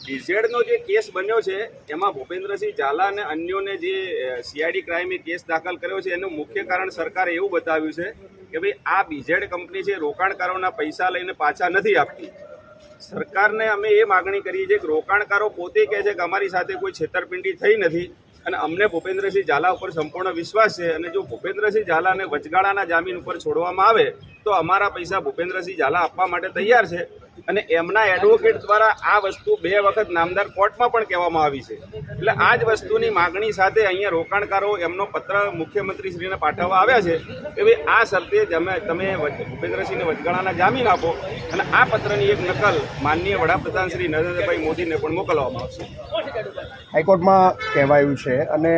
બીઝેડનો જે કેસ બન્યો છે એમાં ભૂપેન્દ્રસિંહ ઝાલા અને અન્યોને જે સીઆઈડી ક્રાઇમે કેસ દાખલ કર્યો છે એનું મુખ્ય કારણ સરકારે એવું બતાવ્યું છે કે ભાઈ આ બીઝેડ કંપની છે રોકાણકારોના પૈસા લઈને પાછા નથી આપતી. સરકારને અમે એ માગણી કરીએ છીએ કે રોકાણકારો પોતે કહે છે કે અમારી સાથે કોઈ છેતરપિંડી થઈ નથી અને અમને ભૂપેન્દ્રસિંહ ઝાલા ઉપર સંપૂર્ણ વિશ્વાસ છે અને જો ભૂપેન્દ્રસિંહ ઝાલાને વચગાળાના જામીન ઉપર છોડવામાં આવે તો અમારા પૈસા ભૂપેન્દ્રસિંહ ઝાલા આપવા માટે તૈયાર છે. અને એમના એડવોકેટ દ્વારા આ વસ્તુ 2 વખત નામદાર કોર્ટમાં પણ કહેવામાં આવી છે. એટલે આ જ વસ્તુની માગણી સાથે અહીંયા રોકાણકારો એમનો પત્ર મુખ્યમંત્રીશ્રીને પાઠવવા આવ્યા છે કે ભાઈ આ શરતે તમે ભૂપેન્દ્રસિંહને વચગાળાના જામીન આપો અને આ પત્રની એક નકલ માનનીય વડાપ્રધાન શ્રી નરેન્દ્રભાઈ મોદીને પણ મોકલવામાં આવશે. હાઈકોર્ટમાં કહેવાયું છે અને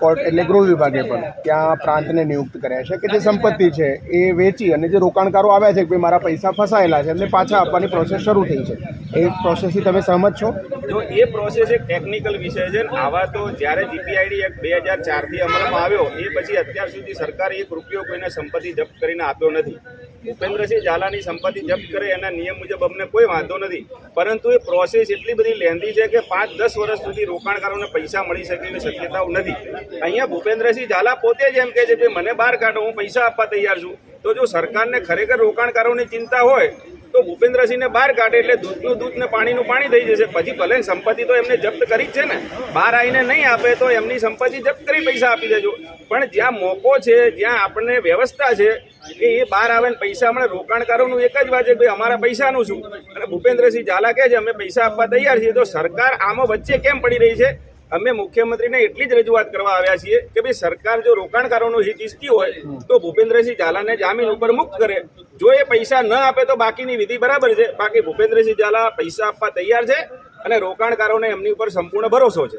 કોર્ટ એટલે ગૃહ વિભાગે પણ ત્યાં પ્રાંતને નિયુક્ત કર્યા છે કે જે સંપત્તિ છે એ વેચી અને જે રોકાણકારો આવ્યા છે કે ભાઈ મારા પૈસા ફસાયેલા છે એમને પાછા આપવાની પ્રોસેસ શરૂ થઈ છે. એ પ્રોસેસથી તમે સહમત છો? જો એ પ્રોસેસ એક ટેકનિકલ વિષય છે ને આવા તો જ્યારે જીપીઆઈડી એક્ટ 2004થી અમલમાં આવ્યો એ પછી અત્યાર સુધી સરકારે 1 રૂપિયો કોઈને સંપત્તિ જપ્ત કરીને આપ્યો નથી. ભૂપેન્દ્રસિંહ ઝાલાની સંપત્તિ જપ્ત કરે એના નિયમ મુજબ અમને કોઈ વાંધો નથી, પરંતુ એ પ્રોસેસ એટલી બધી લેન્ધી છે કે 5-10 વર્ષ સુધી રોકાણકારોને પૈસા મળી શકે એવી શક્યતાઓ નથી. અહીંયા ભૂપેન્દ્રસિંહ ઝાલા પોતે જ એમ કહે છે કે મને બહાર કાઢો, હું પૈસા આપવા તૈયાર છું. તો જો સરકારને ખરેખર રોકાણકારોની ચિંતા હોય તો ભૂપેન્દ્રસિંહને બહાર કાઢે એટલે દૂધનું દૂધ ને પાણીનું પાણી થઈ જશે. પછી ભલે સંપત્તિ તો એમને જપ્ત કરી જ છે ને, બહાર આવીને નહીં આપે તો એમની સંપત્તિ જપ્ત કરી પૈસા આપી દેજો. પણ જ્યાં મોકો છે, જ્યાં આપણને વ્યવસ્થા છે કે એ બહાર આવે ને પૈસા મળે, રોકાણકારોનું એક જ વાત છે ભાઈ અમારા પૈસાનું શું. અને ભૂપેન્દ્રસિંહ ઝાલા કહે છે અમે પૈસા આપવા તૈયાર છીએ. તો સરકાર આમાં વચ્ચે કેમ પડી રહી છે? અમે મુખ્યમંત્રીને એટલી જ રજૂઆત કરવા આવ્યા છીએ કે ભાઈ સરકાર જો રોકાણકારોનું હિત ઈચ્છતી હોય તો ભૂપેન્દ્રસિંહ ઝાલાને જામીન ઉપર મુક્ત કરે. જો એ પૈસા ન આપે તો બાકીની વિધિ બરાબર છે. બાકી ભૂપેન્દ્રસિંહ ઝાલા પૈસા આપવા તૈયાર છે અને રોકાણકારોને એમની ઉપર સંપૂર્ણ ભરોસો છે.